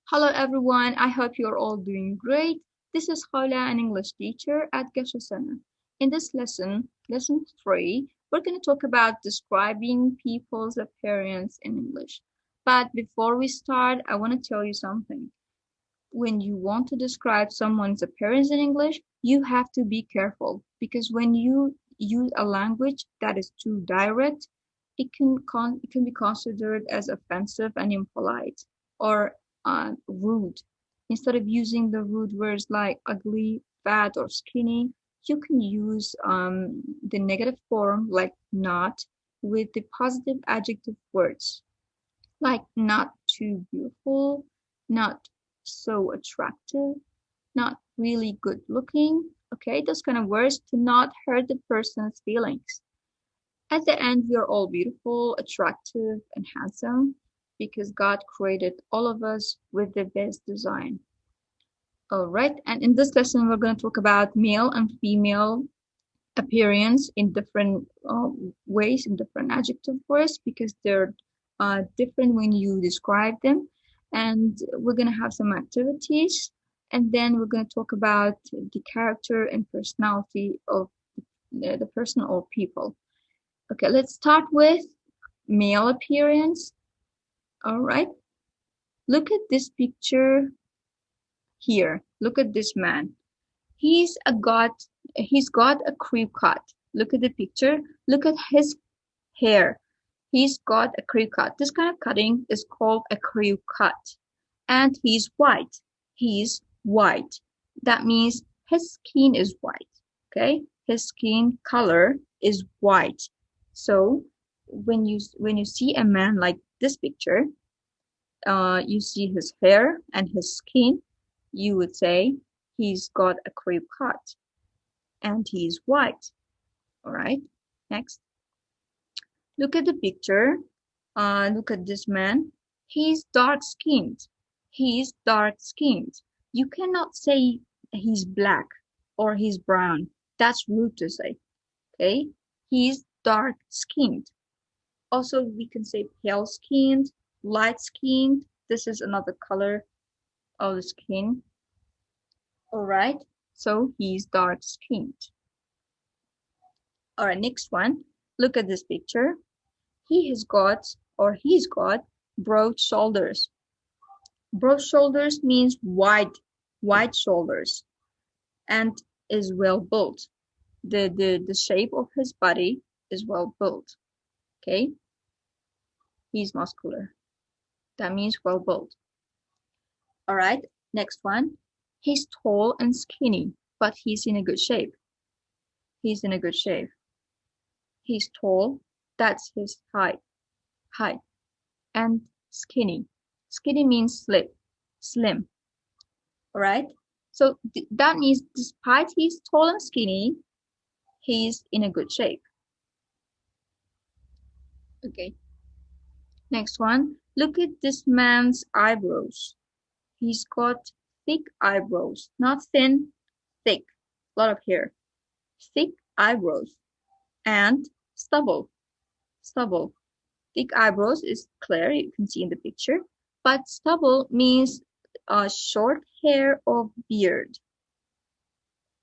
Hello everyone, I hope you're all doing great. This is Khala, an English teacher at Gäsche. In this lesson 3, we're going to talk about describing people's appearance in English. But before we start, I want to tell you something. When you want to describe someone's appearance in English, you have to be careful because when you use a language that is too direct, it can be considered as offensive and impolite or rude. Instead of using the rude words like ugly, fat, or skinny, you can use the negative form like not with the positive adjective words like not too beautiful, not so attractive, not really good looking. Okay, those kind of words to not hurt the person's feelings. At the end, we are all beautiful, attractive, and handsome because God created all of us with the best design. All right, and in this lesson, we're going to talk about male and female appearance in different ways, in different adjective words, because they're different when you describe them. And we're going to have some activities, and then we're going to talk about the character and personality of the person or people. Okay, let's start with male appearance. All right, look at this picture here. Look at this man. He's got a crew cut. Look at the picture. Look at his hair. He's got a crew cut. This kind of cutting is called a crew cut. And he's white. He's white. That means his skin is white. Okay? His skin color is white. So when you see a man like this picture, you see his hair and his skin, you would say he's got a crew cut and he's white. All right, next. Look at the picture. Look at this man. He's dark-skinned. He's dark-skinned. You cannot say he's black or he's brown. That's rude to say. Okay, he's dark-skinned. Also, we can say pale-skinned, light-skinned. This is another color of the skin. All right, so he's dark-skinned. All right, next one. Look at this picture. He's got broad shoulders. Broad shoulders means wide shoulders, and is well built. The shape of his body is well built. Okay, he's muscular. That means well built. All right, next one. He's tall and skinny, but he's in a good shape. He's in a good shape. He's tall, that's his height. And skinny. Skinny means slim. All right, so that means despite he's tall and skinny, he's in a good shape. Okay, next one. Look at this man's eyebrows. He's got thick eyebrows, not thin, thick, a lot of hair. Thick eyebrows and stubble. Thick eyebrows is clear, you can see in the picture, but stubble means short hair or beard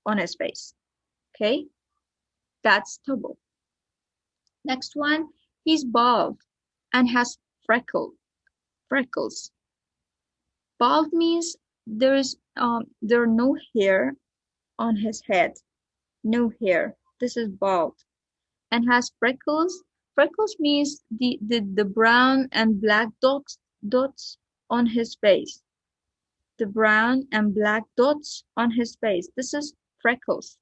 on his face. Okay, that's stubble. Next one, he's bald and has freckles. Bald means there are no hair on his head. No hair. This is bald. And has freckles. Freckles means the brown and black dots on his face. The brown and black dots on his face. This is freckles.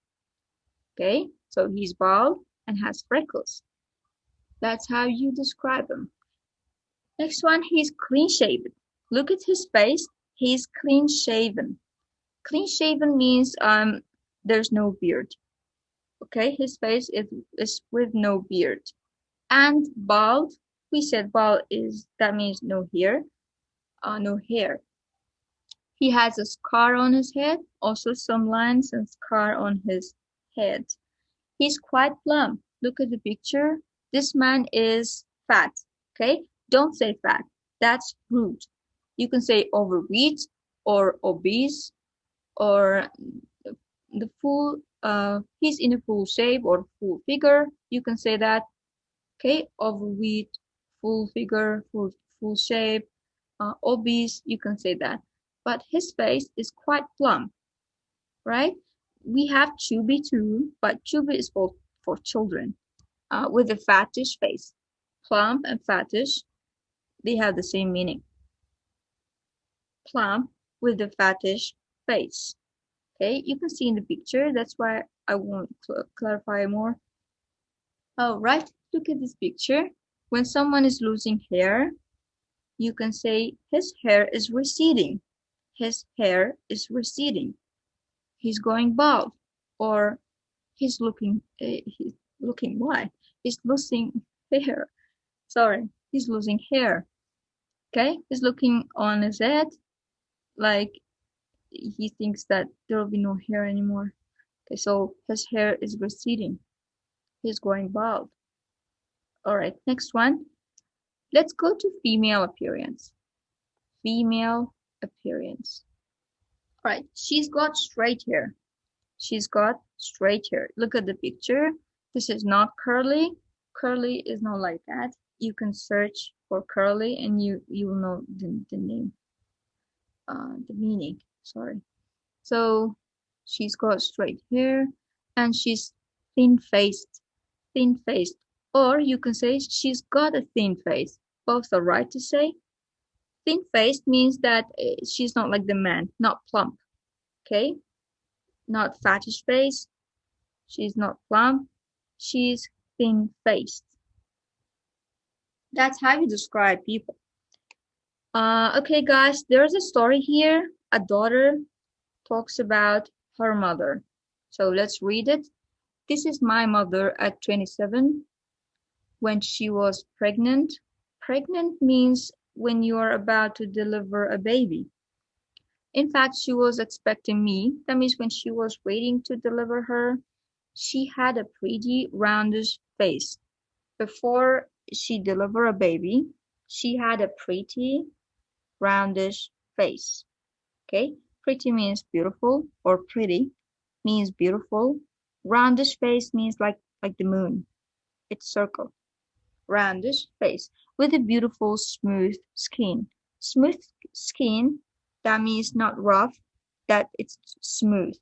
Okay, so he's bald and has freckles. That's how you describe him. Next one, he's clean shaven. Look at his face. He's clean shaven. Clean shaven means there's no beard. Okay, his face is with no beard. And bald, we said bald that means no hair. No hair. He has a scar on his head, also some lines and scar on his head. He's quite plump. Look at the picture. This man is fat. Okay, don't say fat. That's rude. You can say overweight or obese, or the full, he's in a full shape or full figure. You can say that. Okay, overweight, full figure, full shape, obese, you can say that. But his face is quite plump, right? We have chubby too, but chubby is for children, with a fattish face. Plump and fattish, they have the same meaning. Plump with a fattish face. Okay, you can see in the picture, that's why I won't clarify more. All right, look at this picture. When someone is losing hair, you can say his hair is receding. His hair is receding. He's going bald, or he's looking what? He's losing hair. Sorry, he's losing hair. Okay, he's looking on his head like he thinks that there will be no hair anymore. Okay, so his hair is receding. He's going bald. All right, next one. Let's go to female appearance. Female appearance. All right, she's got straight hair. She's got straight hair. Look at the picture. This is not curly. Curly is not like that. You can search for curly and you will know the name, the meaning. Sorry. So she's got straight hair and she's thin-faced. Thin-faced. Or you can say she's got a thin face. Both are right to say. Thin-faced means that she's not like the man, not plump. Okay? Not fattish face. She's not plump. She's thin-faced. That's how you describe people. Okay, guys, there's a story here. A daughter talks about her mother. So let's read it. This is my mother at 27 when she was pregnant. Pregnant means when you are about to deliver a baby. In fact, she was expecting me. That means when she was waiting to deliver her, she had a pretty roundish face. Before she delivered a baby, she had a pretty roundish face. Okay, pretty means beautiful, or pretty means beautiful. Roundish face means like the moon. It's circle. Roundish face with a beautiful smooth skin. Smooth skin, that means not rough, that it's smooth.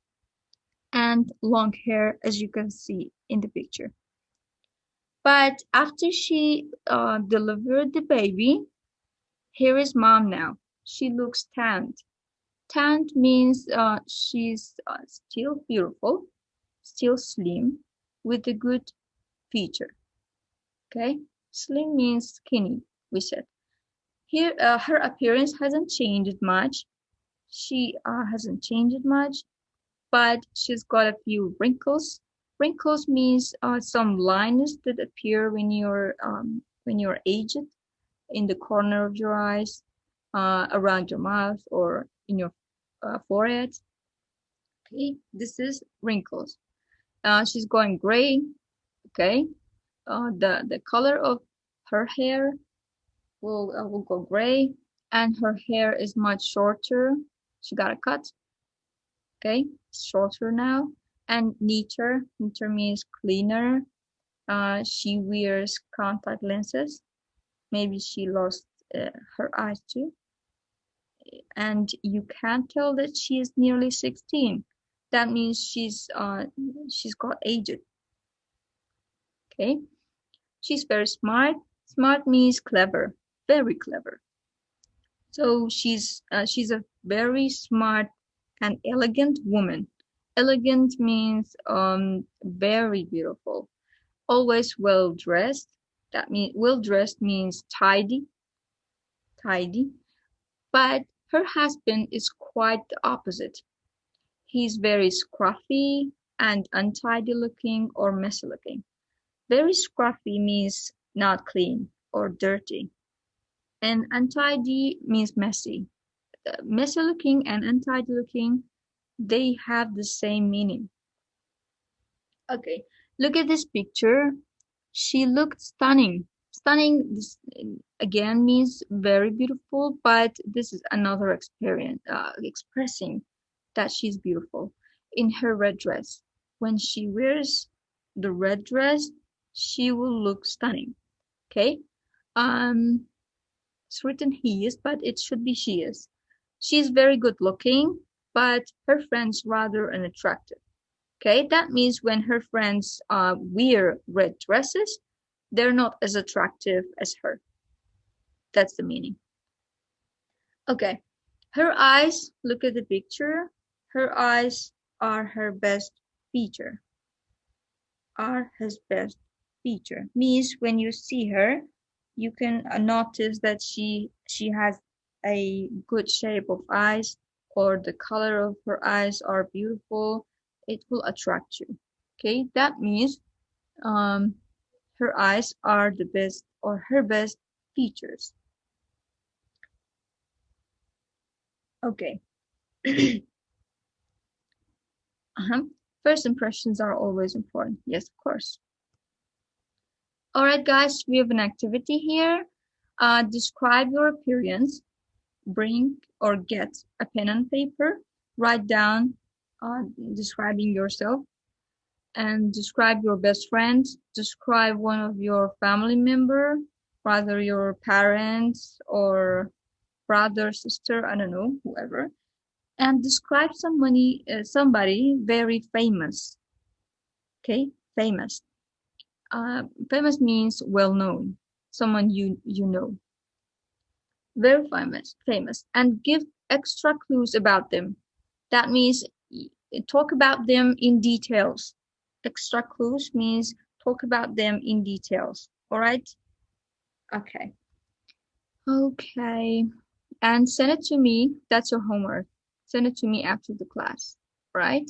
And long hair, as you can see in the picture. But after she delivered the baby, here is mom now. She looks tanned. Tanned means she's still beautiful, still slim, with a good feature. Okay, slim means skinny, we said. Here, her appearance hasn't changed much. She hasn't changed much, but she's got a few wrinkles. Wrinkles means some lines that appear when you're aged, in the corner of your eyes, around your mouth, or in your forehead. Okay, this is wrinkles. She's going gray. Okay, the color of her hair will go gray, and her hair is much shorter. She got a cut. Okay, shorter now, and neater. Neater means cleaner. She wears contact lenses. Maybe she lost her eyes too. And you can't tell that she is nearly 16. That means she's got aged. Okay, she's very smart. Smart means clever, very clever. So she's a very smart and elegant woman. Elegant means very beautiful. Always well dressed. That means well dressed means tidy. Tidy. But her husband is quite the opposite. He's very scruffy and untidy looking or messy looking. Very scruffy means not clean or dirty. And untidy means messy. Messy looking and untidy looking, they have the same meaning. Okay, look at this picture. She looked stunning. Stunning, this again means very beautiful, but this is another experience, expressing that she's beautiful. In her red dress, when she wears the red dress, she will look stunning. Okay, it's written he is, but it should be she is. She's very good looking, but her friends rather unattractive. Okay, that means when her friends wear red dresses, they're not as attractive as her. That's the meaning. Okay, her eyes, look at the picture. Her eyes are her best feature. Are his best feature. Means when you see her, you can notice that she has a good shape of eyes, or the color of her eyes are beautiful. It will attract you. Okay, that means her eyes are the best, or her best features. Okay. First impressions are always important. Yes, of course. All right, guys, we have an activity here. Describe your appearance. Bring or get a pen and paper. Write down describing yourself, and describe your best friend. Describe one of your family member, rather your parents or brother, sister, I don't know, whoever. And describe somebody very famous. Okay, famous. Famous means well known, someone you know. Very famous, and give extra clues about them. That means talk about them in details. Extra clues means talk about them in details. All right? Okay. Okay. And send it to me. That's your homework. Send it to me after the class. Right?